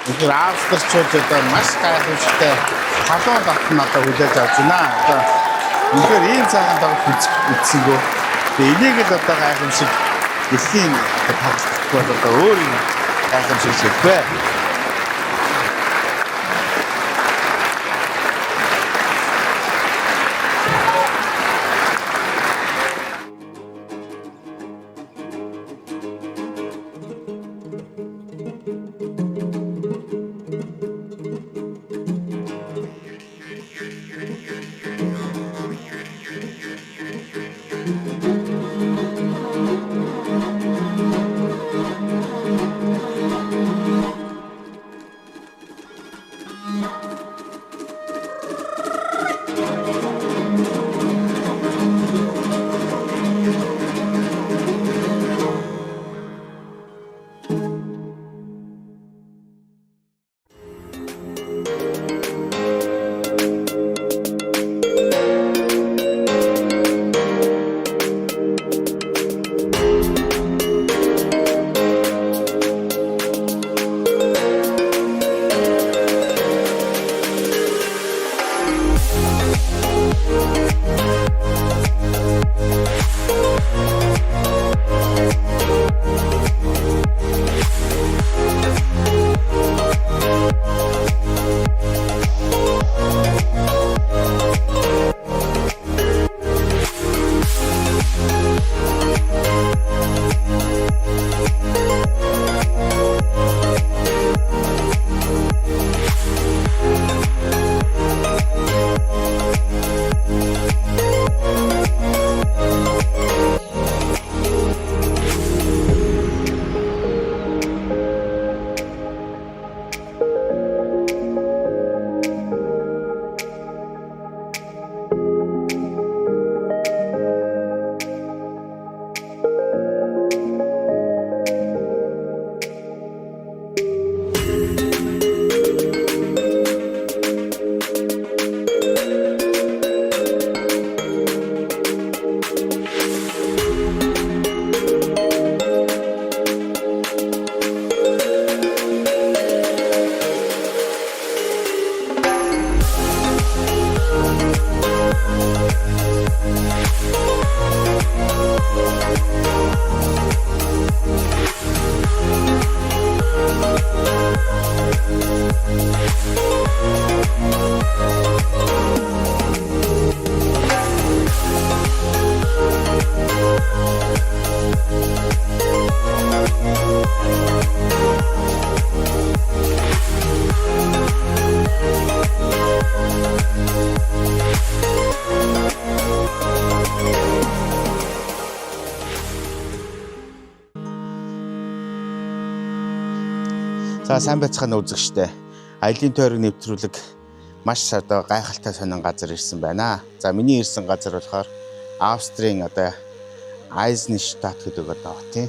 Тэгэхээр австралчууд одоо маш гайхамшигтай халуун татна одоо хүлээж авч байна. Одоо үнэхээр ийм цагаан тоглолт үзсэнгөө. Тэгээ энийг л одоо гайхамшиг дэлхийн тоглолт бол одоо өөр юм гайхамшиг шиг бай. За сайн байцгаана үзэгчтэй. Аялын тойрог нэвтрүүлэг маш одоо гайхалтай сонин газар ирсэн байна. За миний ирсэн газар болохоор Австрийн одоо Айзенштадт гэдэг одоо хотын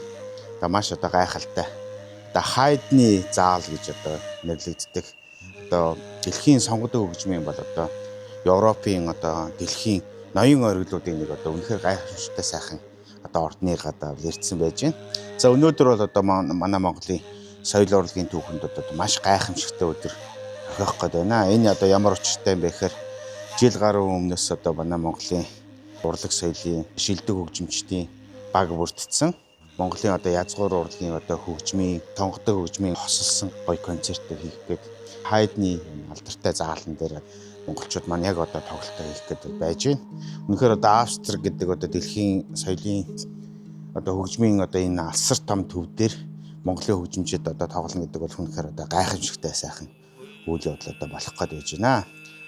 одоо маш одоо гайхалтай одоо Хайдны заал гэж одоо нэрлэгддэг. Одоо дэлхийн сонгодог хөгжмийн бол одоо Европын одоо дэлхийн ноён оргилуудын нэг одоо үнэхээр гайхамшигтай сайхан одоо ордныг одоо ирсэн байж байна. За өнөөдөр бол одоо манай Монголын соёл урлагийн түүхэнд одоо маш гайхамшигтай өдөр орхих гээд байна. Энэ одоо ямар учиртай юм бэ гэхээр жил гаруй өмнөөс одоо манай Монголын урлаг соёлын шилдэг хөгжимчдийн баг бүрдсэн. Монголын одоо язгуур урлагийн одоо хөгжмийн, тонгодог хөгжмийн хосолсон гоё концертыг хийх гээд Хайдны алдартай заалан дээр монголчууд маань яг одоо тоглолтоо хийх гээд байж байна. Үнэхээр одоо Австри гэдэг одоо дэлхийн соёлын одоо хөгжмийн одоо энэ алсар том төв дээр Монголын хөгжимчид одоо тоглоно гэдэг бол үнэхээр одоо гайхамшигтай сайхан үйл явдал одоо болох гээд байж байна.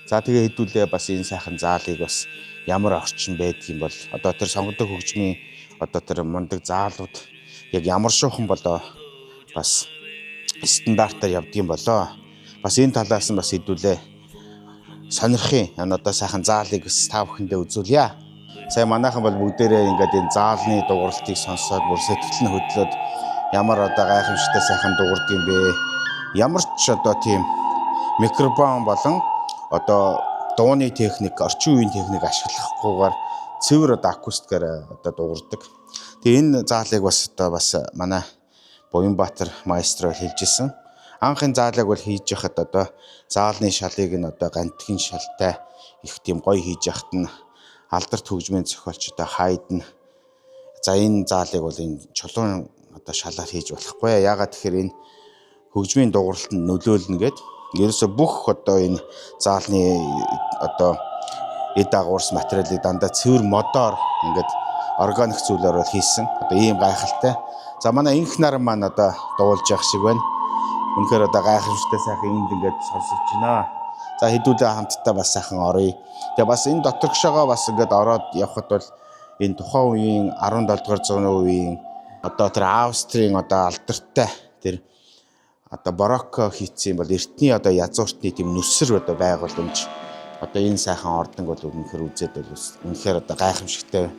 За тэгээ хэдүүлээ бас энэ сайхан заалыг бас ямар орчин байдгийг бол одоо тэр сонгодог хөгжмийн одоо тэр мундаг заалууд яг ямар шуухан болоо бас стандартаар явдгийм болоо. Бас энэ талаас нь бас хэдүүлээ сонирхын одоо сайхан заалыг бас та бүхэндээ үзүүлье. Сая манайхан бол бүгдээрээ ингээд энэ заалны дууралтыг сонсоод бүр сэтгэл нь хөдлөөд ямар одоо гайхамшигтай сайхан дуурдаг юм бэ? Ямар ч одоо тийм микрофон болон одоо дууны техник, орчин үеийн техник ашиглахгүйгээр цэвэр одоо акустикаар одоо дуурдаг. Тэгээ энэ заалыг бас одоо бас манай Буянбаатар маэстро хэлжсэн. Анхын заалыг бол хийж яхад одоо заалны шалыг нь одоо гантгийн шалтай их тийм гоё хийж яхад нь алдарт хөгжмийн зохиолч одоо Хайдн за энэ заалыг бол энэ чулуун одоо шалаар хийж болохгүй. Яагаад тэгэхээр энэ хөгжмийн дууралтанд нөлөөлнө гэд ерөөсө бүх одоо энэ заалны одоо эд агуурс материалыг дандаа цэвэр модоор ингээд органик зүйлээр бол хийсэн. Одоо ийм гайхалтай. За манай инх нар маань одоо дуулж явах шиг байна. Үнэхээр одоо гайхамшигтай сайхан энд ингээд сонсож байна. За хэдүүлээ хамтдаа бас сайхан оръё. Тэгээ бас энэ доторгшоогоо бас ингээд ороод явхад бол энэ тухайн үеийн 17 дугаар зууны үеийн одоо тэр Австрийн одоо алдартай тэр одоо барокко хийцэн бол эртний одоо язгууртны тийм нүсэр одоо байгууламж одоо энэ сайхан ордонг бол үнэхээр үзээд бол үнэхээр одоо гайхамшигтай.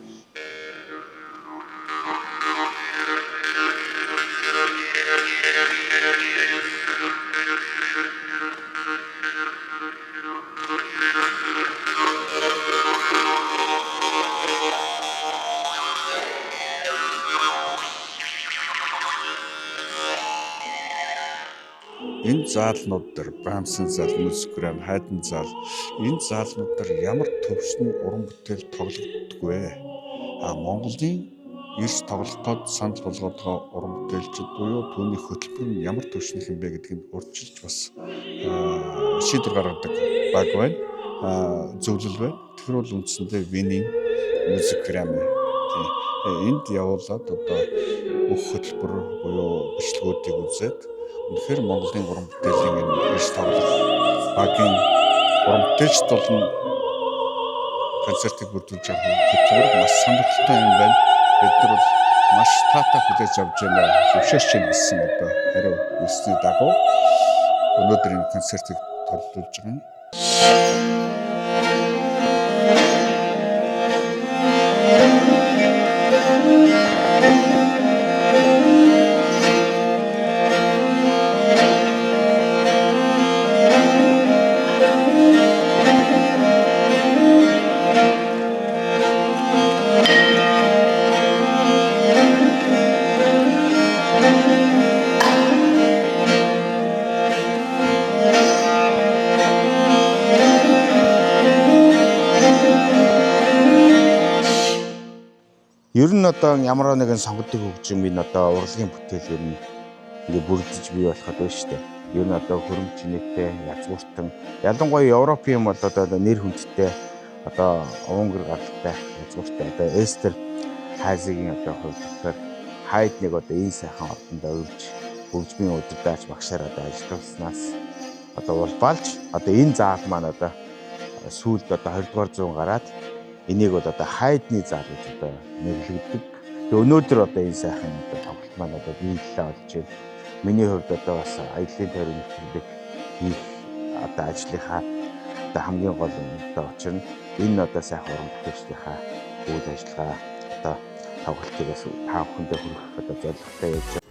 Энэ заалнууд дээр Брамсын заал, Музикграм, Хайдн заал энэ заалнууд дээр ямар төвшний уран бүтээл тоглогддог вэ? Монголын эрс тоглолтод санал болгоод байгаа уран бүтээлчид буюу түүний хөтөлбөр нь ямар төвшнөх юм бэ гэдгийг урьдчилж бас шийдвэр гаргадаг баг байна. Зөвлөл байна. Тэр бол үндсэндээ Винийн Музикграм энд явуулаад одоо бүх хөтөлбөр буюу бичлэгүүдийг үзээд үнэхээр Монголын уран бүтээлийн энэ эрс тоглох багийн уран бүтээлчд болон концертыг бүрдүүлж байгаа хөтөлбөр маш сонирхолтой юм байна. Бид нар бол маш таатай хүлээж авч байна. Зөвшөөрч байна гэсэн одоо хариу үлсний дагуу өнөөдөр энэ концертыг төлөвлөж байгаа юм. Ер нь одоо ямар нэгэн сонгодог хөгжмийн одоо урлагийн бүтээл ер нь ингээ бүрдэж бий болоход байна шүү дээ. Ер нь одоо хөрөмж нийтээ язгууртан ялангуяа Европын бол одоо нэр хүндтэй одоо Унгар гаралтай язгууртай одоо Эстер Хайзигийн одоо хувьд болохоор Хайдныг одоо энэ сайхан ордонд урьж хөгжмийн удирдаач багшаар одоо ажиллуулснаас одоо улбаалж одоо энэ заал маань одоо сүүлд одоо 20 дугаар зуун гараад энийг бол одоо Хайдны заал гэж одоо нэрлэгддэг. Тэгээ өнөөдөр одоо энэ сайхан одоо тоглолт маань одоо биелэлээ олж байна. Миний хувьд одоо бас аяллаа тойрог нэвтрүүлэг хийх одоо ажлынхаа одоо хамгийн гол одоо учир нь энэ одоо сайхан уран бүтээлчдийнхаа үйл ажиллагаа одоо тоглолтыг бас та бүхэндээ хүргэх одоо зорилготой явж байна.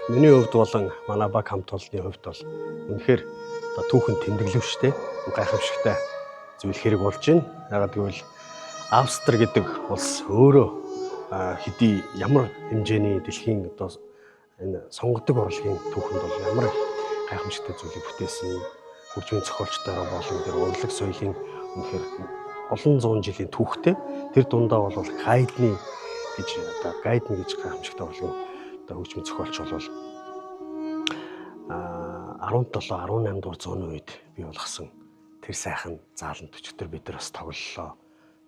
Миний хувьд болон манай баг хамт олонны хувьд бол үнэхээр түүхэн тэмдэглэвчтэй гайхамшигтай зүйл хэрэг болж байна. Ягаад гэвэл Австри гэдэг улс өөрөө хэдий ямар хэмжээний дэлхийн одоо энэ сонгодог орлогын түүхэнд бол ямар гайхамшигтай зүйлийг бүтээсэн хөгжмийн зохиолчдороо болон тэр урлаг соёлын үнэхээр олон зуун жилийн түүхтэй тэр дундаа бол гайдны гэж гайхамшигтай болгон одоо хөгжмийн зохиолч бол 17-18 дугаар зууны үед бий болгосон тэр сайхан зааланд өчтөр бид нар бас тоглолоо.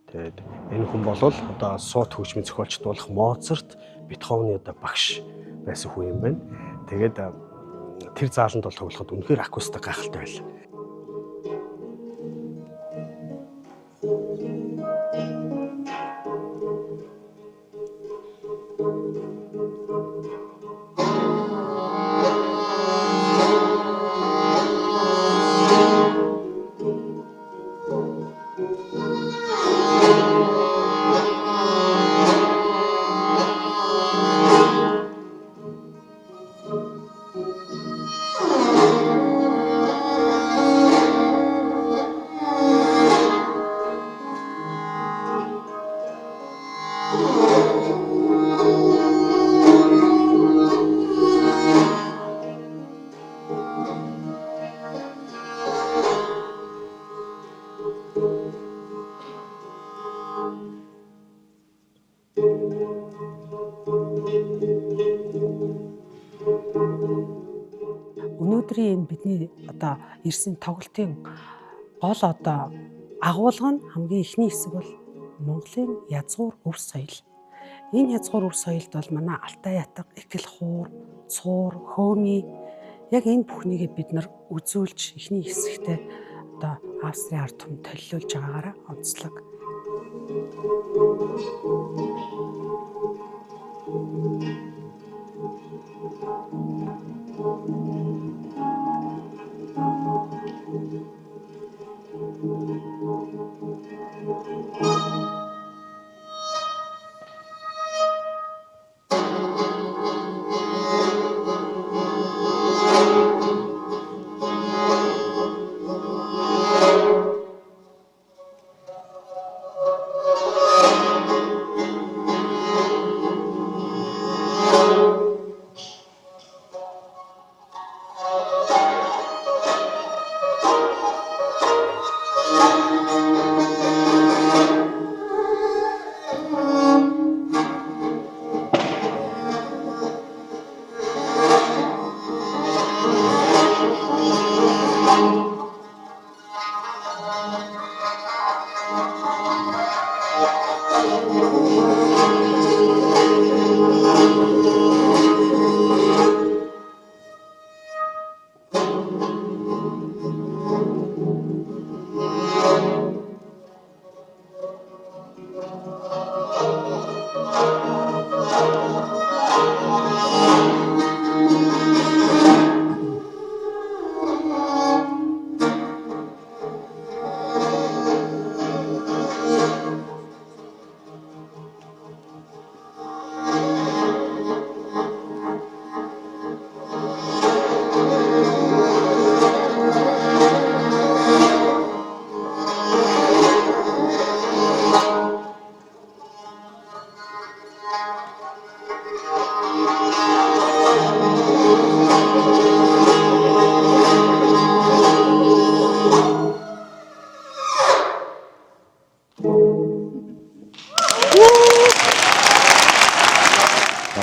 Тэгээд энэ хүн бол одоо суут хөгжмийн зохиолчд болох Моцарт, Бетховны одоо багш байсан хүн юм байна. Тэгээд тэр зааланд бол тоглоход үнэхээр акустик гайхалтай байлаа. Өнөөдрийн энэ бидний одоо ирсэн тоглолтын гол одоо агуулга нь хамгийн ихний хэсэг бол Монголын язгуур өв соёл. Энэ язгуур өв соёлд бол манай Алтай ятга, Экэл хуур, цуур, хөөми яг энэ бүхнийг бид нар үзүүлж ихний хэсэгтээ одоо Австрийн ард түмэнд төлөөлж байгаагаараа онцлог.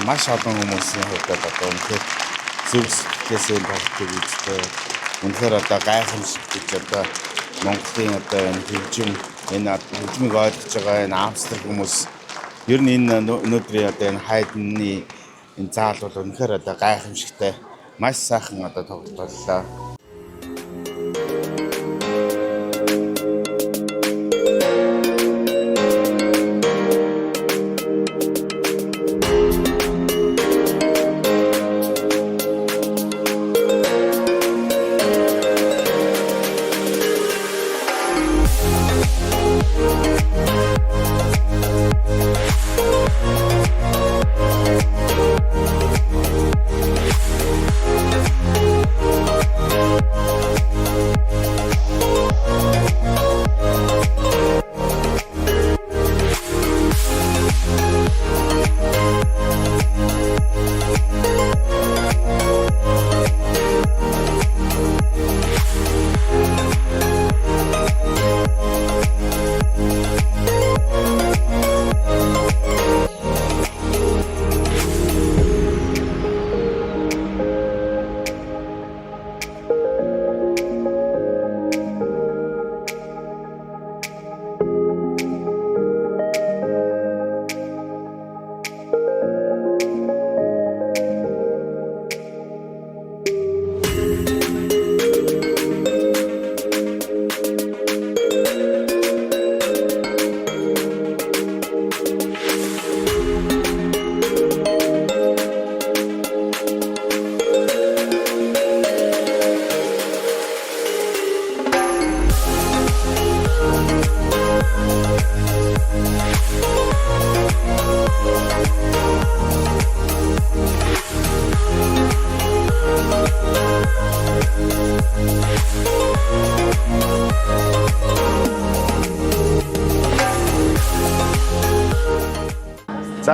Маш олон хүмүүсийн хувьд одоо үнэхээр зөв сэтгэлээсээ тоглолтыг үздэг. Үнэхээр одоо гайхамшиг гэж одоо Монголын одоо энэ хөгжим энэ хөгжмийг ойлгож байгаа энэ Австри хүмүүс ер нь энэ өнөөдрийн одоо энэ хайдны энэ заал бол үнэхээр одоо гайхамшигтай маш сайхан одоо тоглолт боллоо.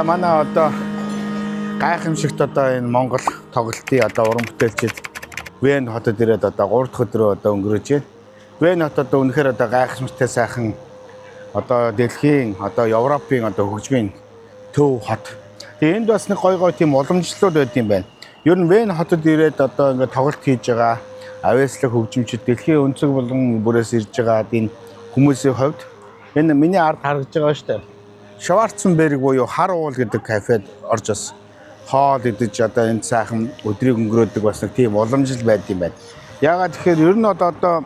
За манай одоо гайхамшигт одоо энэ Монгол тоглолтын одоо уран бүтээлчид Вен хотод ирээд одоо 3 дахь өдрөө одоо өнгөрөөж байна. Вен хот одоо үнэхээр одоо гайхамшигтай сайхан одоо дэлхийн одоо Европын одоо хөгжмийн төв хот. Тэгээ энд бас нэг гой тийм уламжлалууд байд юм байна. Ер нь Вен хотод ирээд одоо ингээд тоглолт хийж байгаа авьяаслаг хөгжимчид дэлхийн өнцөг болон бүрээс ирж байгаа энэ хүмүүсийн хувьд энэ миний ард харагдж байгаа шүү дээ. Шварценберг буюу хар уул гэдэг кафед орж бас хоол идэж одоо энэ сайхан өдрийг өнгөрөөдөг бас нэг тийм уламжлал байд юм байна. Яагаад тэгэхээр ер нь одоо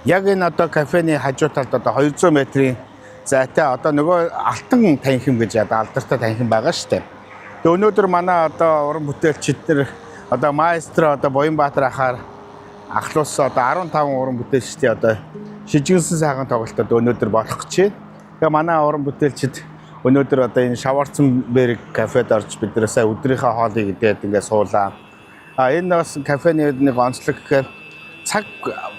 яг энэ одоо кафений хажуу талд одоо 200 метрийн зайтай одоо нөгөө алтан танхим гэж одоо алдартай танхим байгаа шүү дээ. Тэгээ өнөөдөр манай одоо уран бүтээлчид нар одоо маэстро одоо Буянбаатар ахаар ахлуулсан одоо 15 уран бүтээлчдийн одоо шижигнсэн сайхан тоглолтод өнөөдөр болох гэж байна. Тэгээ манай уран бүтээлчид өнөөдөр одоо энэ Шварценберг кафед орж бид нэр сая өдрийнхөө хоолыг идээд ингээд суулаа. Энэ бас кафений нэг онцлог гэхээр цаг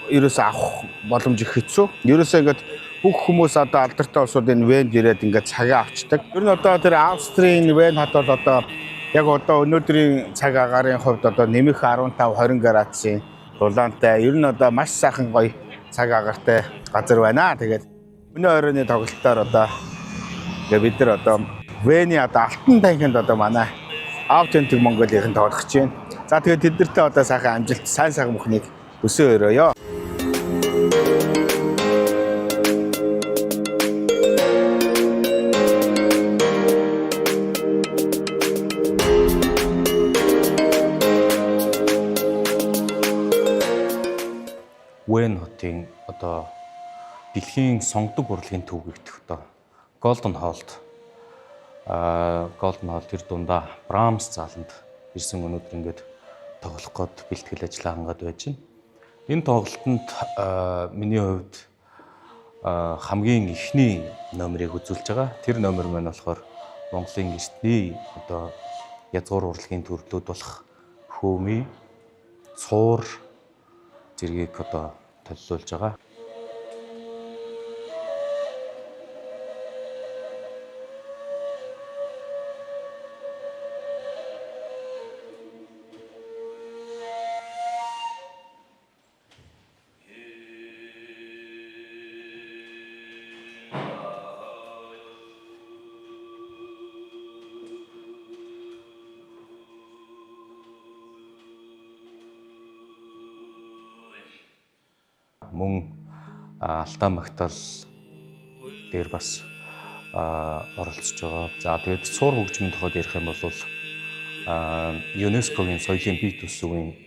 ерөөсөө авах боломж их хэцүү. Ерөөсөө ингээд бүх хүмүүс одоо алдартай улсууд энэ Венд ирээд ингээд цагаа авчдаг. Ер нь одоо тэр Австрийн Вен хот бол одоо яг одоо өнөөдрийн цаг агаарын хувьд одоо нэмэх 15-20 градусын дулаантай. Ер нь одоо маш сайхан гоё цаг агартай газар байна. Тэгээд өнөө оройны тоглолтоор одоо бид нар одоо Вений одоо алтан танхимд одоо манай Authentic Mongolia-ийн тоглох гэж байна. За тэгээд тэднэртэй одоо сайхан амжилт, сайн мөхнийг өсөө өрөөё. Вен хотын одоо дэлхийн сонгодог урлагийн төв гэгдэх одоо Golden Hall тэр дундаа Brahms зааланд ирсэн өнөөдөр ингээд тоглох гээд бэлтгэл ажлаа хангаад байж байна. Энэ тоглолтод миний хувьд хамгийн ихний номерыг үзүүлж байгаа. Тэр номер маань болохоор Монголын эртний одоо язгуур урлагийн төрлүүд болох хөөмий, цуур зэргийг одоо төлөвлөж байгаа. Мөн Алтан магтаал дээр бас оролцож байгаа. За тэгээд цуур хөгжмийн тухайд ярих юм бол ЮНЕСКОгийн соёлын бие төсвийн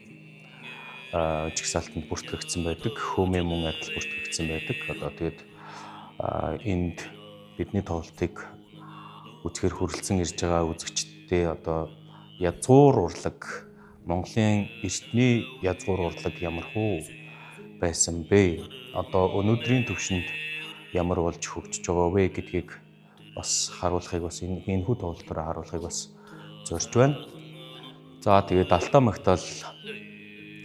жигсаалтанд бүртгэгдсэн байдаг. Хөөмэй мөн адил бүртгэгдсэн байдаг. Одоо тэгээд энд бидний тоглолтыг үзэхээр хүрэлцэн ирж байгаа үзэгчдтэй одоо язгуур урлаг, Монголын эртний язгуур урлаг ямархуу байсан бэ? Одоо өнөөдрийн төвшөнд ямар болж хөгжиж байгаа вэ гэдгийг бас харуулахыг бас энэ хүү тоглолтоор харуулахыг бас зорж байна. За тэгээд Алтан магтаал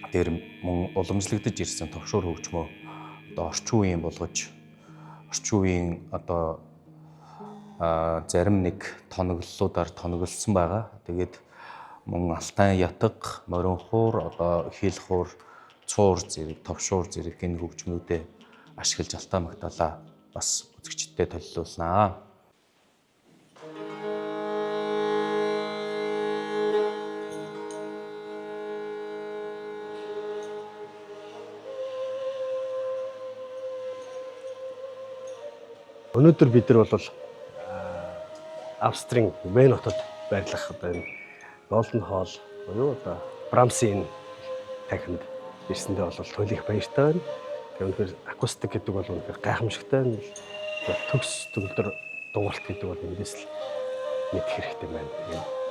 дээр мөн уламжлагдж ирсэн товшуур хөгжмөө одоо орчин үеийн болгож орчин үеийн одоо зарим нэг тоноглолуудаар тоноглосон байгаа. Тэгээд мөн алтан ятга, морин хуур, одоо хил хуур, цуур зэрэг, товшуур зэрэг энэ хөгжмүүдээ ашиглаж Алтан магтаалаа бас үзэгчдтэй төлөвлүүлнэ. Өнөөдөр бид нар бол Австрийн Вен хотод байрлах одоо энэ Golden Hall буюу одоо Brahms-ийн танхимд ирсэндээ бол туйлын баяртай байна. Тэгэхээр акустик гэдэг бол үнэхээр гайхамшигтай байна. Төгс төгөлдөр дууралт гэдэг бол эндээс л мэдэх хэрэгтэй байна.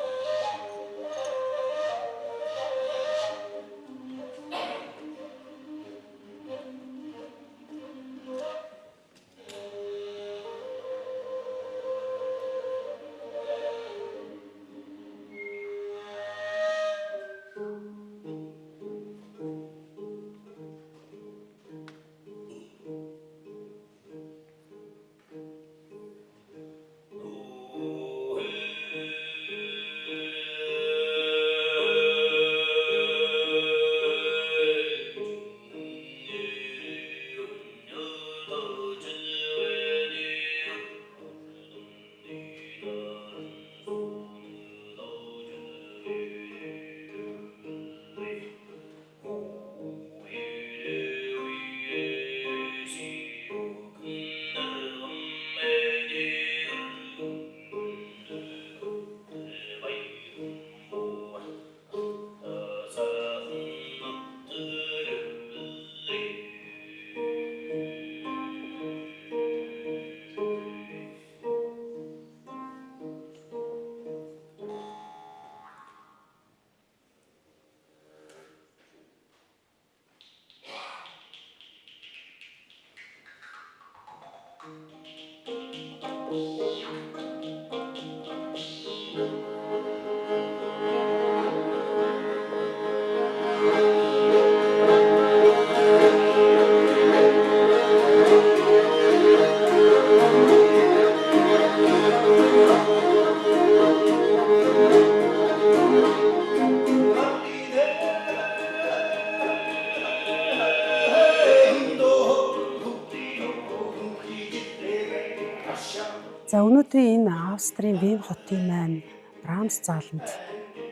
За өнөөдрийн энэ Австрийн Вен хотын маань Брамс зааланд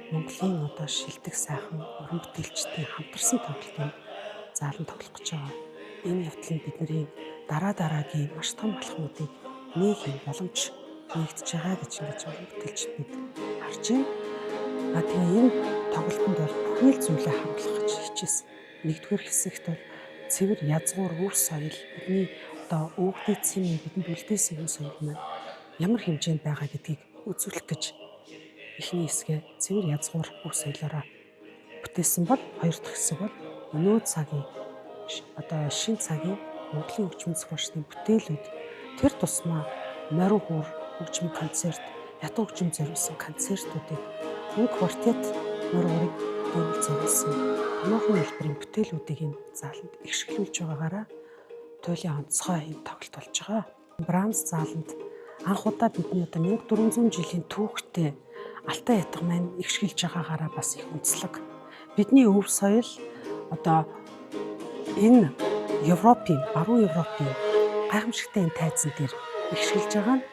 Монголын одоо шилдэг сайхан уран бүтээлчдийн хамтарсан тоглолтын заалан тоглох гэж байгаа. Энэ явдал нь бидний дараагийн маш том алхмуудыг нээхийн боломж нэгдэж байгаа гэж ингэж уран бүтээлчд бид харж байна. Тэгээ энэ тоглолтод бол бүхэл зүйлээ хамтлах гэж хичээсэн. Нэгдүгээр хэсэгт бол цэвэр язгуур үр соёл бидний одоо өвгдээсэн бидэнд үлдээсэн соёл маань ямар хэмжээнд байгаа гэдгийг үзүүлэх гэж эхний хэсгээ цэвэр язгуур үр соёлоороо бүтээсэн бол хоёр дахь хэсэг бол өнөө цагийн одоо шинэ цагийн Монголын хөгжмийн зохиолчдын бүтээлүүд тэр тусмаа морин хуур хөгжмийн концерт, ятан хөгжим зориулсан концертуудыг нэг квартет морин хуурыг дэвлэл зориулсан томоохон хэлбэрийн бүтээлүүдийг энэ зааланд игшгэлүүлж байгаагаараа туйлын онцгой юм тоглолт болж байгаа. Брамс зааланд анх удаа бидний одоо 1400 жилийн түүхтэй Алтай ятга маань игшгэлж байгаагаараа бас их үндэслэг. Бидний өв соёл одоо энэ Европын, баруун Европын гайхамшигтай энэ тайзан дээр игшгэлж байгаа нь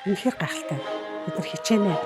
үнэхээр гайхалтай. Бид нар хичээнэ.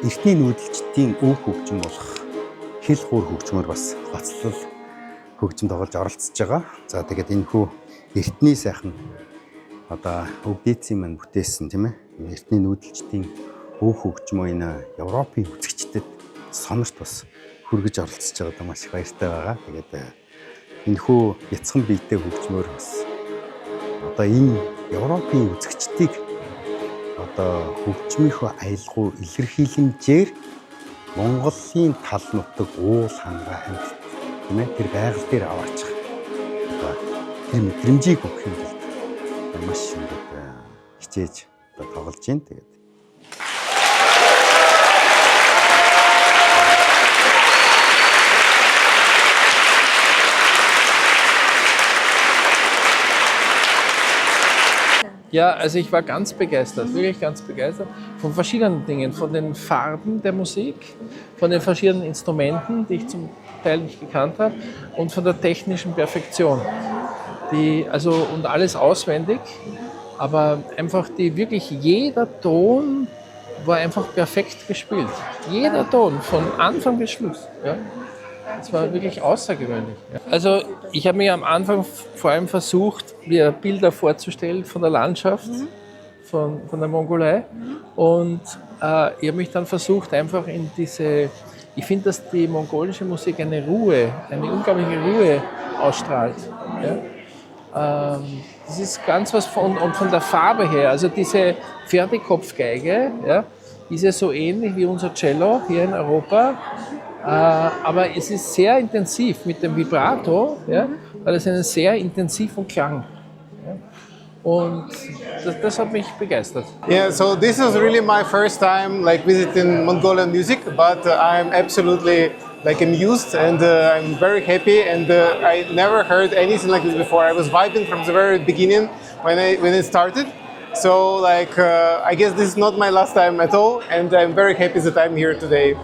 Эртний нүүдэлчдийн өв хөгжим болох хэл хуур хөгжмөр бас гоцлол хөгжим тоглож оролцож байгаа. За тэгээд энэ хүү эртний сайхан одоо өвдөөцийн маань бүтээсэн тийм ээ. Эртний нүүдэлчдийн өв хөгжмөө энэ Европын үзэгчдэд сонорт бас хүргэж оролцож байгаадаа маш их баяртай байгаа. Тэгээд энэ хүү яцхан биетэй хөгжмөр бас одоо энэ Европын үзэгчдийг одоо хөгжмийнхөө аялгау илэрхийлэмжээр Монголын тал нутаг уул хангаа хамт тийм ээ тэр байгаль дээр аваачих. Одоо тэр мэдрэмжийг өгөх юм бол маш ингээд хичээж одоо тоглож байна. Тэгээд Ja, also ich war ganz begeistert, wirklich ganz begeistert von verschiedenen Dingen, von den Farben der Musik, von den verschiedenen Instrumenten, die ich zum Teil nicht gekannt habe, und von der technischen Perfektion. Und alles auswendig, aber einfach wirklich jeder Ton war einfach perfekt gespielt. Jeder Ton, von Anfang bis Schluss. Ja. Das war wirklich außergewöhnlich. Also ich habe mir am Anfang vor allem versucht, mir Bilder vorzustellen von der Landschaft, von der Mongolei. Und ich habe mich dann versucht, einfach in diese... Ich finde, dass die mongolische Musik eine Ruhe, eine unglaubliche Ruhe ausstrahlt. Ja? Das ist ganz was von der Farbe her. Also diese Pferdekopfgeige, ja, ist ja so ähnlich wie unser Cello hier in Europa. Aber es ist sehr intensiv mit dem Vibrato, ja, weil es einen sehr intensiven Klang. Ja. Und das hat mich begeistert. Yeah, so this is really my first time visiting Mongolian music, but I'm absolutely amused and I'm very happy, and I never heard anything like this before. I was vibing from the very beginning when it started. So I guess this is not my last time at all, and I'm very happy that I'm here today.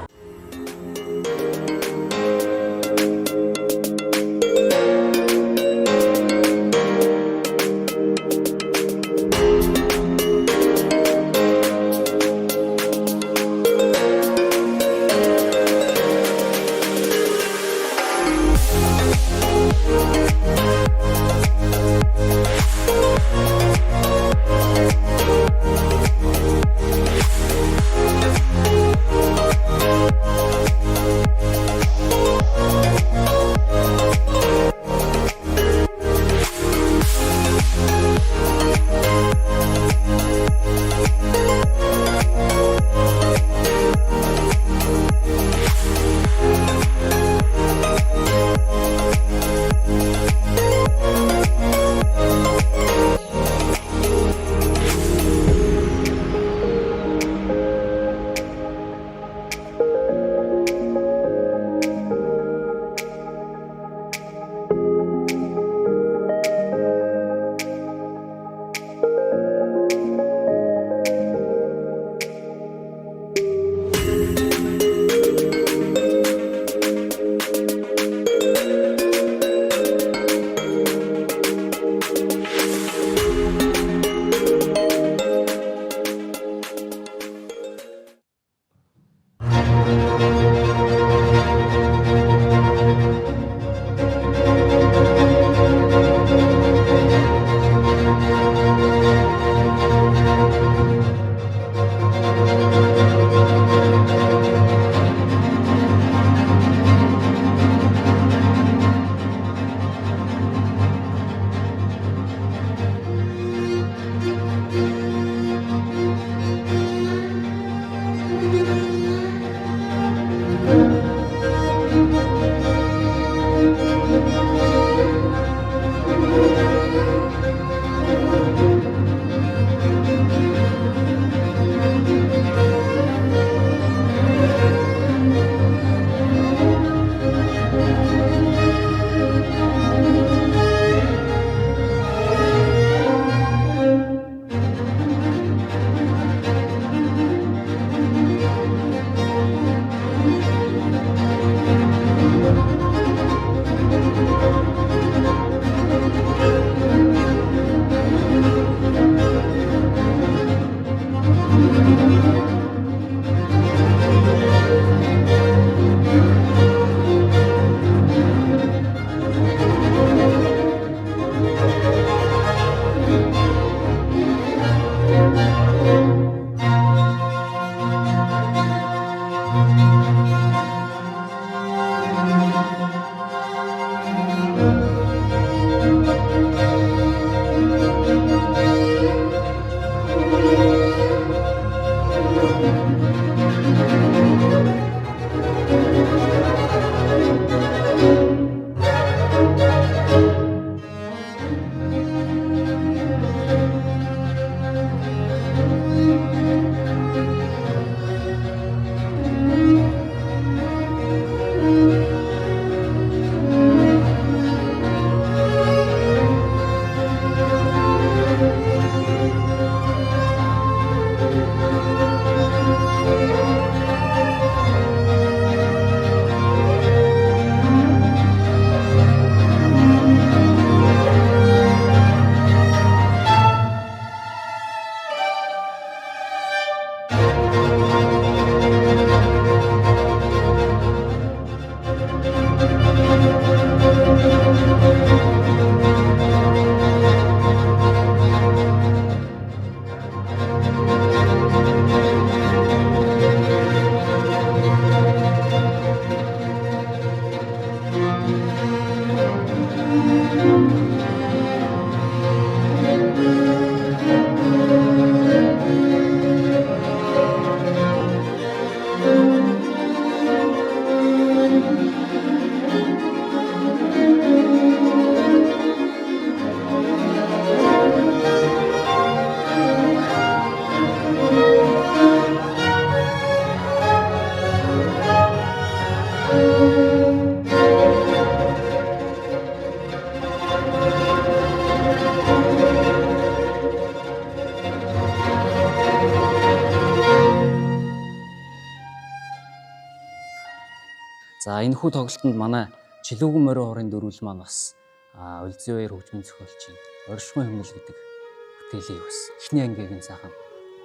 За энэ хүү тоглолтод манай Чилүүгэн морин хорын дөрвөл маань бас Улзын баяр хөгжмийн зохиолчийн Оршихуйн хэмнэл гэдэг бүтээлийг бас эхний ангиг нь сайхан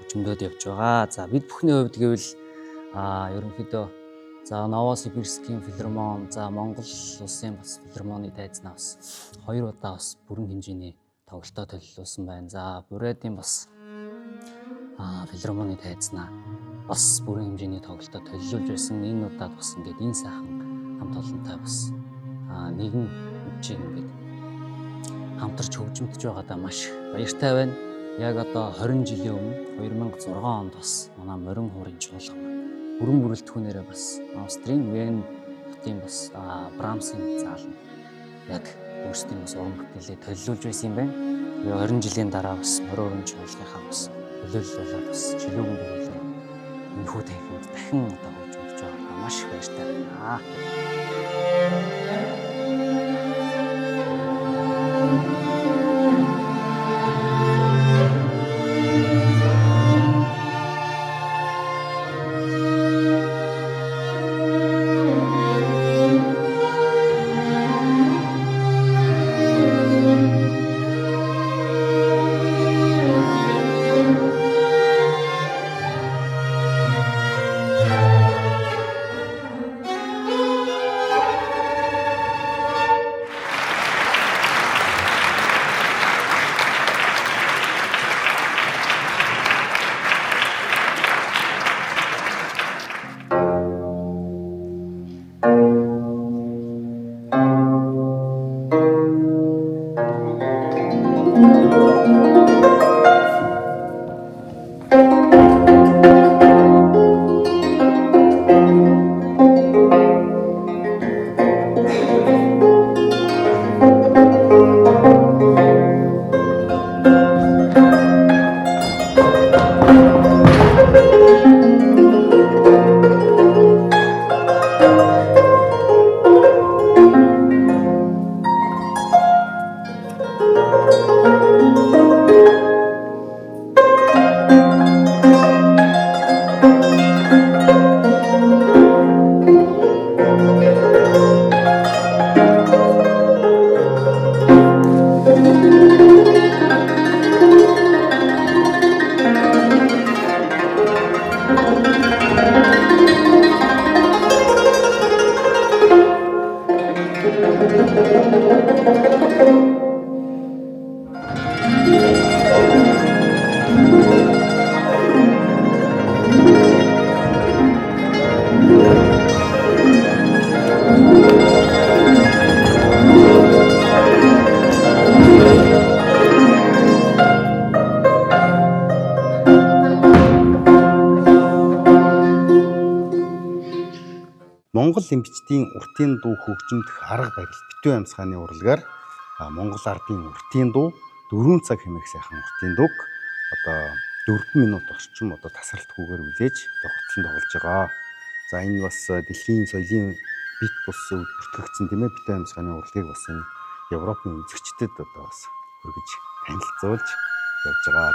хөгжмөдөд явж байгаа. За бид бүхний хувьд гэвэл ерөнхийдөө за Новосибирскийн филармон, за Монгол улсын бас филармоны дайзнаа бас 2 удаа бас бүрэн хэмжээний тоглолтоо төлөвлөсөн байна. За Бурайдын бас филармоны дайзнаа бас бүрэн хэмжээний тоглолтоо төлөвлөж байсан. Энэ удаад бас ингээд энэ сайхан хамт олонтой бас нэгэн үчиг ингээд хамтарч хөгжимдөж байгаадаа маш баяртай байна. Яг одоо 20 жилийн өмнө 2006 онд бас манай морин хуурын чуулга маань бүрэн бүрэлдэхүүнээрээ бас Австрийн Вен хотын бас Брамсын зааланд яг өөрсдийн бас уран бүтээлээ төлөвлөж байсан юм байна. Тэгээ 20 жилийн дараа бас морин хуурын чуулгынхаа бас төлөөлөл болоод бас Чилүүгэн дөрвөлөө энэ хүү танхимд дахин одоо хөгжимдөж байгаа маш их баяртай байна. Монгол эмчтийн уртын дуу хөгжимдөх арга барил битүү амьсгааны урлагаар Монгол ардын уртын дуу 4 цаг хэмээх сайхан уртын дууг одоо 4 минут орчим одоо тасралтгүйгээр үлээж одоо хотлон тоглож байгаа. За энэ бас дэлхийн соёлын бит бус бүртгэгдсэн тийм ээ битүү амьсгааны урлагийг бас энэ Европын үзэгчдэд одоо бас хүргэж танилцуулж явж байгаа.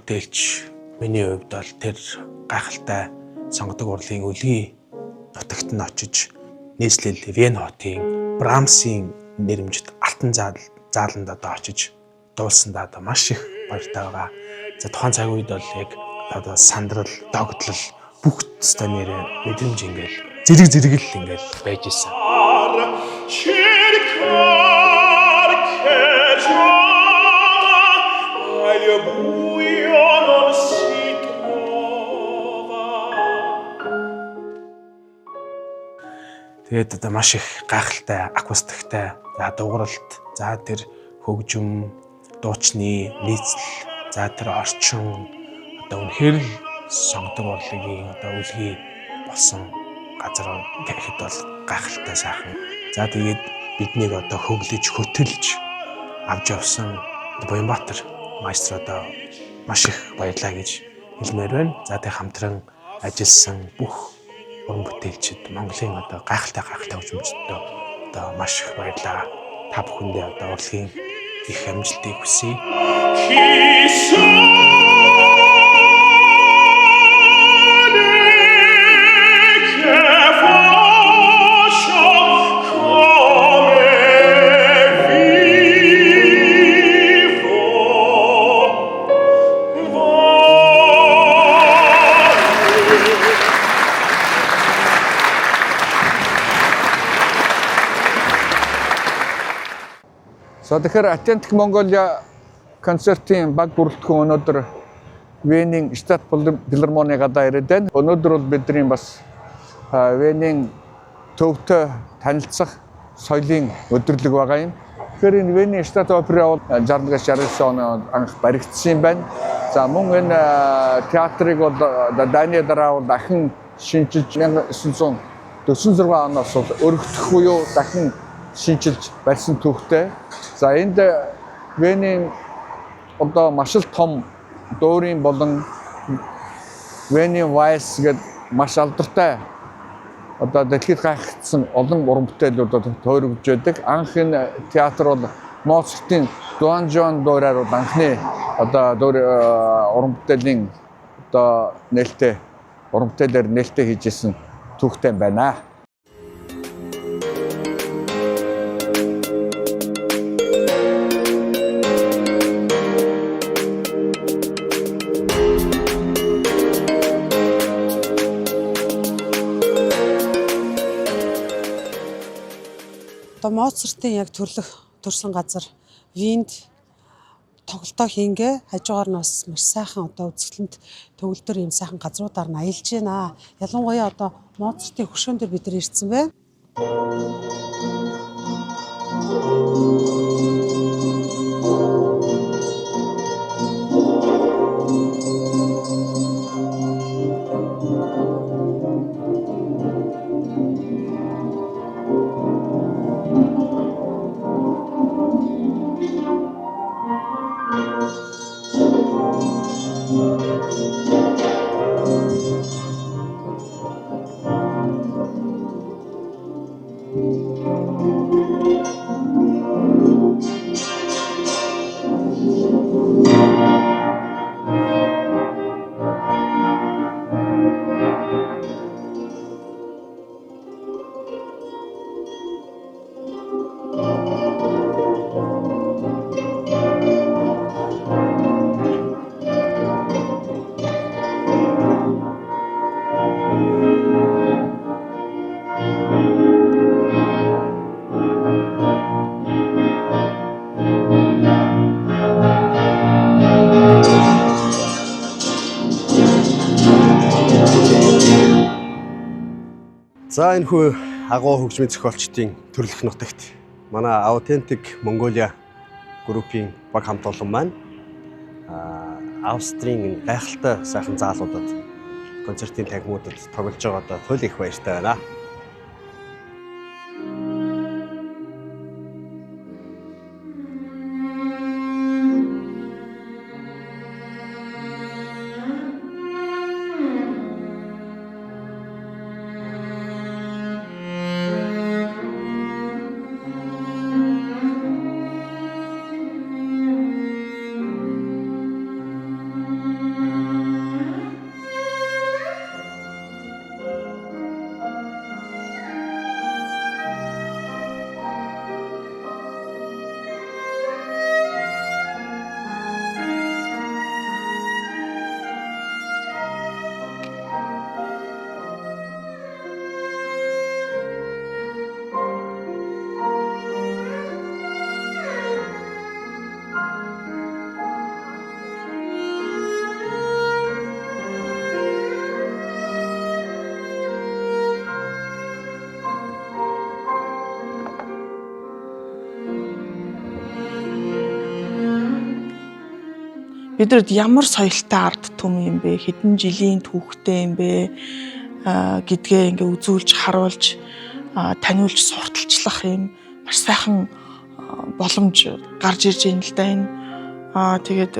бүтээлч миний хувьд бол тэр гайхалтай сонгодог урлагийн өлгийн нутагт нь очиж нийслэл Вен хотын Брамсын нэрмжит алтан зааланд одоо очиж дуулсандаа одоо маш их баяртай байгаа. За тухайн цаг үед бол яг одоо сандрал, догтлол бүх төстэй нэрээ мэдрэмж ингээл зэрэг л ингээл байж исэн. Тэгээд одоо маш их гайхалтай, акустиктай, за дууралт, за тэр хөгжим, дуучны нийцэл, за тэр орчин одоо үнэхээр л сонгодог урлагийн одоо өлгий болсон газар гэхэд бол гайхалтай сайхан. За тэгээд биднийг одоо хөглөж, хөтөлж авч явсан Буянбаатар маэстро одоо маш их баярлаа гэж хэлмээр байна. За тэг хамтран ажилласан бүх уран бүтээлчид Монголын одоо гайхалтай хөгжимчдөө одоо маш их баярлаа. Та бүхэндээ одоо урлагийн их амжилтыг хүсье. За тэгэхээр Atlantic Mongolia концертын баг бүрэлдэхүүн өнөөдөр Венийн Штат филармоны гадаа ирээд байна. Өнөөдөр бол бидний бас Венийн төвтэй танилцах соёлын өдөрлөг байгаа юм. Тэгэхээр энэ Венийн Штат опера бол 60-69 онд анх баригдсан юм байна. За мөн энэ театрыг бол Даны дараа бол дахин шинжилж 1946 оноос өргөдөх буюу дахин шинжилж барьсан түүхтэй. За энд Венийн одоо маш л том дуурийн болон Венийн Вайс гэдэг маш алдартай одоо дэлхийд гайхагдсан олон уран бүтээлүүд тойрогдож байдаг. Анх энэ театр бол Моцартын Дуан Жон дуурайр бол анхны одоо уран бүтээлийн одоо нээлттэй уран бүтээлээр нээлттэй хийжсэн түүхтэй байна. Одоо Моцартын яг төрсэн газар Винд тоглолтоо хийнгээ хажуугаар нь бас маш сайхан одоо үзэсгэлэнт төгөлдөр ийм сайхан газруудаар нь аялж байна. Ялангуяа одоо Моцартын хөшөөн дээр бид нар ирсэн байна. За энэ хүү агуу хөгжмийн зохиолчдын төрөлх нутагт манай Authentic Mongolia группийн баг хамт олон маань Австрийн гайхалтай сайхан заалуудад концертын тагмуудад тоглож байгаадаа туйл их баяртай байна. бидэд ямар соёлтой ард түмэн юм бэ, хэдэн жилийн түүхтэй юм бэ гэдгээ ингээ үзүүлж харуулж таниулж сурталчлах юм маш сайхан боломж гарч ирж байна л да энэ. Тэгээд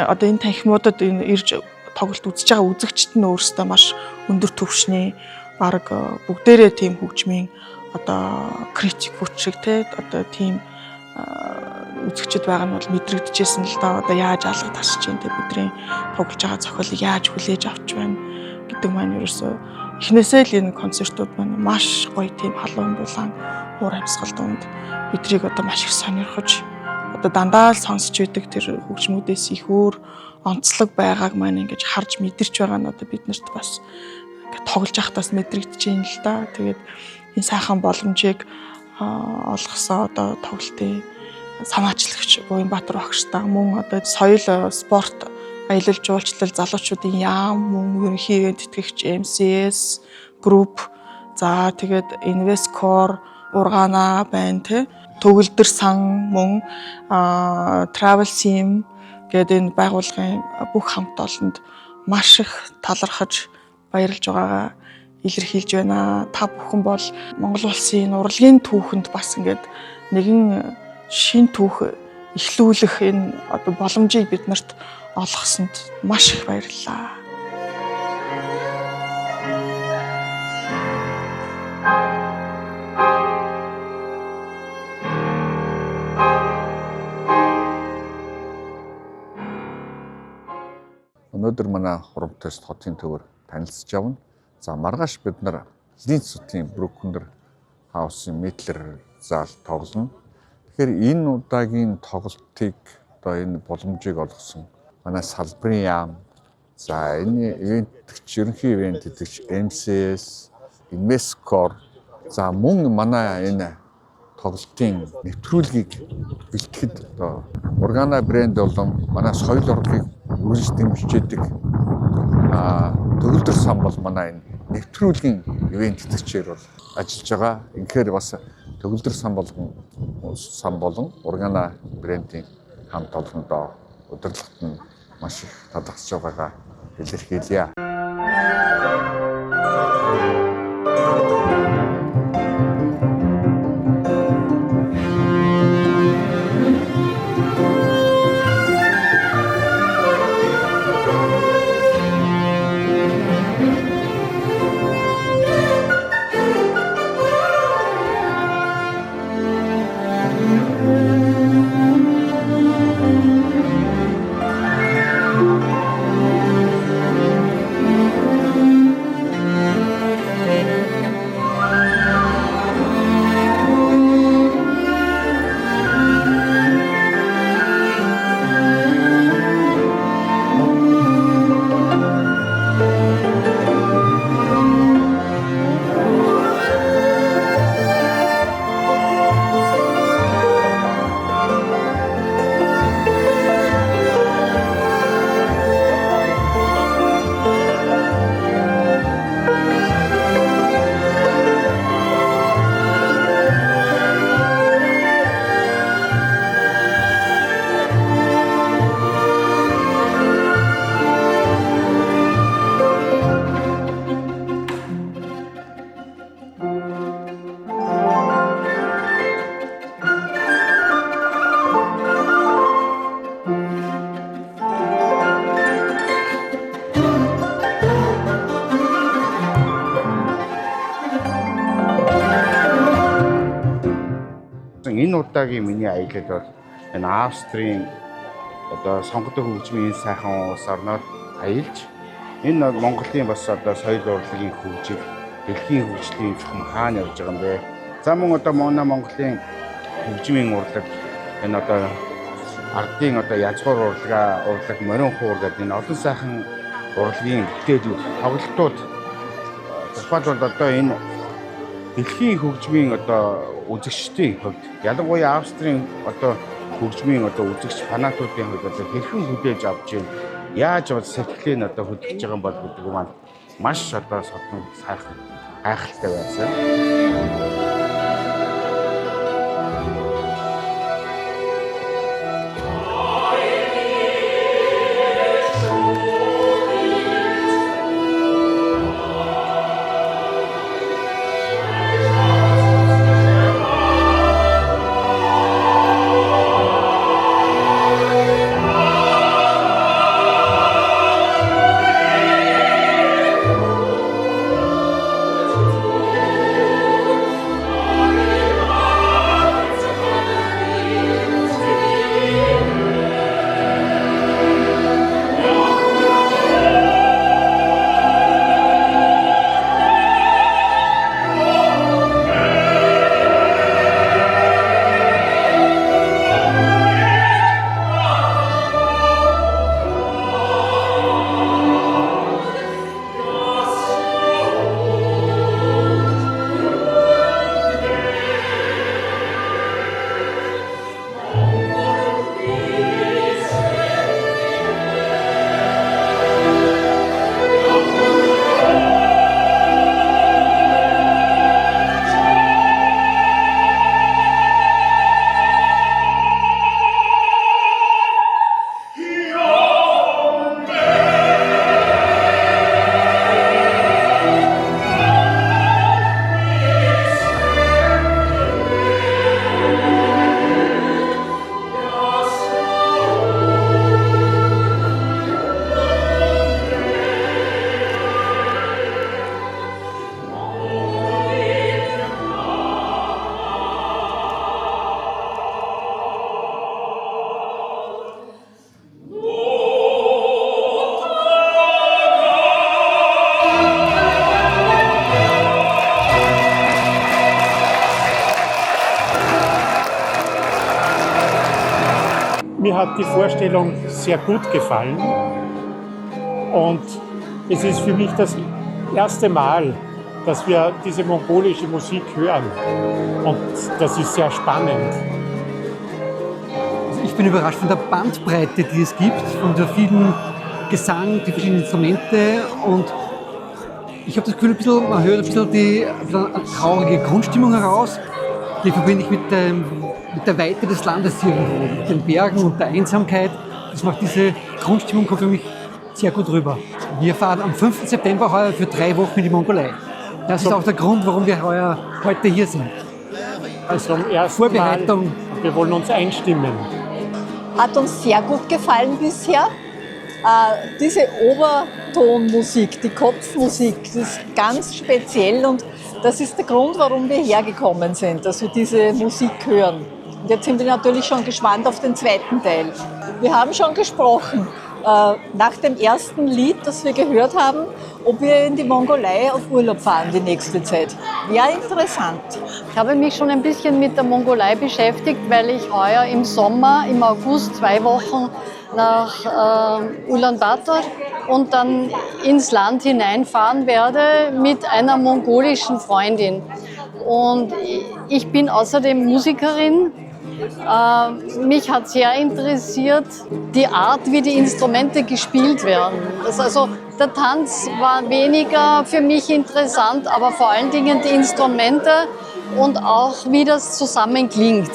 одоо энэ танхимуудад энэ ирж тоглолт үзэж байгаа үзэгчд нь өөрсдөө маш өндөр түвшний баг бүгдээрээ тийм хөгжмийн одоо критик хүч шиг те одоо тийм үзэгчд байгаа нь бол мэдрэгдэжсэн л да. Одоо яаж алга тасч чинь те бидний тоглож байгаа зохиолыг яаж хүлээж авч байна гэдэг маань ерөөсөө эхнээсээ л энэ концертууд маань маш гоё тийм халуун дулаан уур амьсгал донд бидрийг одоо маш их сонирхож одоо дандаа л сонсч байдаг тэр хөгжмүүдээс их өөр онцлог байгааг маань ингэж харж мэдэрч байгаа нь одоо биднэрт бас ингээд тоглож байхдаас мэдрэгдэж байна л да. Тэгээд энэ сайхан боломжийг олгосон одоо тоглолтын санаачлагч Буянбаатар багштай мөн одоо соёл спорт аялал жуулчлал залуучуудын яам мөн ерөнхий ивент тэтгэгч MCS group за тэгээд Investcore ургаана байна те төгөлдөр сан мөн travel sim гэдэг энэ байгууллагын бүх хамт олонд маш их талархаж баярлж байгаагаа илэрхийлж байна. Та бүхэн бол Монгол улсын урлагийн түүхэнд бас ингээд нэгэн шин түүх эхлүүлэх энэ одоо боломжийг биднэрт олгосонд маш их баярлалаа. Өнөөдөр манай хурамтайс хотын төвөр танилцж явна. За маргааш бид нар Линцутын Брукнер хаусын Метлер зал тоглоно. Тэгэхээр энэ удаагийн тоглолтыг одоо энэ боломжийг олгосон манай салбарын яам, за энэ ивентгэгч ерөнхий ивент тэтгэгч MCS, Investcore, за мөн манай энэ тоглолтын нэвтрүүлгийг бэлтгэхэд одоо Ургана брэнд болон манай соёл урлагийг үргэлж дэмжиж байдаг төгөлдөр сан бол манай энэ нэвтрүүлгийн ивент тэтгэгчээр бол ажиллаж байгаа. Инхээр бас төгөлдөр сан болон Ургана брендийн хамт олондоо удирдлагт нь маш их талархаж байгаагаа илэрхийлье. Энэ удаагийн миний аялал бол энэ Австрийн одоо сонгодог хөгжмийн сайхан улс орноор аялж энэ Монголын бас одоо соёл урлагийн хөгжил дэлхийн хөгжлийн чухам хаана явж байгаа юм бэ? За мөн одоо Монголын хөгжмийн урлаг энэ одоо ардын одоо язгуур урлаг морин хуур гэдэг энэ олон сайхан урлагийн бүтээлүүд тоглолтууд тухайлбал одоо энэ дэлхийн хөгжмийн одоо үзэгчдийн хувьд ялангуяа Австрийн одоо хөгжмийн одоо үзэгч фанатуудын хувьд одоо хэрхэн хүлээж авч байна? Яаж бол сэтгэлээ одоо хөдөлж байгаа юм бол гэдэг нь маань маш одоо содон сайхан гайхалтай байсан. hat die Vorstellung sehr gut gefallen. Und es ist für mich das erste Mal, dass wir diese mongolische Musik hören. Und das ist sehr spannend. Ich bin überrascht von der Bandbreite, die es gibt, von der vielen Gesang, die verschiedenen Instrumente. Und ich habe das Gefühl, man hört ein bisschen eine traurige Grundstimmung heraus. Die verbinde ich mit der Weite des Landes hier irgendwo, mit den Bergen und der Einsamkeit. Das macht diese Grundstimmung, kommt für mich sehr gut rüber. Wir fahren am 5. September heuer für 3 Wochen in die Mongolei. Das ist auch der Grund, warum wir heute hier sind. Also am ersten Vorbereitung. Mal, wir wollen uns einstimmen. Hat uns sehr gut gefallen bisher. Diese Obertonmusik, die Kopfmusik, das ist ganz speziell und das ist der Grund, warum wir hergekommen sind, dass wir diese Musik hören. Und jetzt sind wir natürlich schon gespannt auf den zweiten Teil. Wir haben schon gesprochen, nach dem ersten Lied, das wir gehört haben, ob wir in die Mongolei auf Urlaub fahren die nächste Zeit. Wäre interessant. Ich habe mich schon ein bisschen mit der Mongolei beschäftigt, weil ich heuer im Sommer, im August, 2 Wochen nach Ulaanbaatar und dann ins Land hineinfahren werde mit einer mongolischen Freundin. Und ich bin außerdem Musikerin. Mich hat sehr interessiert die Art, wie die Instrumente gespielt werden. Also der Tanz war weniger für mich interessant, aber vor allen Dingen die Instrumente und auch wie das zusammen klingt.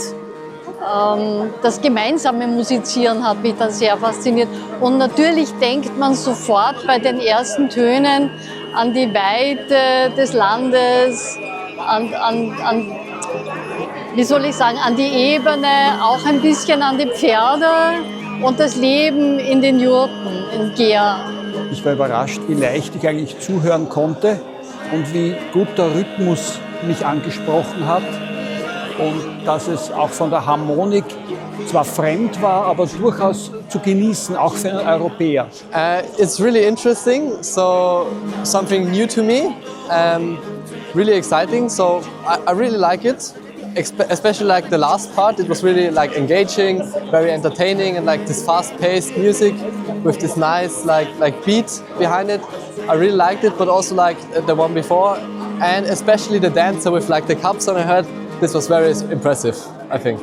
Das gemeinsame Musizieren hat mich dann sehr fasziniert. Und natürlich denkt man sofort bei den ersten Tönen an die Weite des Landes, wie soll ich sagen, an die Ebene, auch ein bisschen an die Pferde und das Leben in den Jurten, in Gea. Ich war überrascht, wie leicht ich eigentlich zuhören konnte und wie gut der Rhythmus mich angesprochen hat und dass es auch von der Harmonik zwar fremd war, aber durchaus zu genießen, auch für einen Europäer. It's really interesting, so something new to me, really exciting, so I really like it. Especially like the last part, it was really like engaging, very entertaining, and like this fast-paced music with this nice like beat behind it. I really liked it, but also like the one before, and especially the dancer with like the cups on her head. This was very impressive, I think.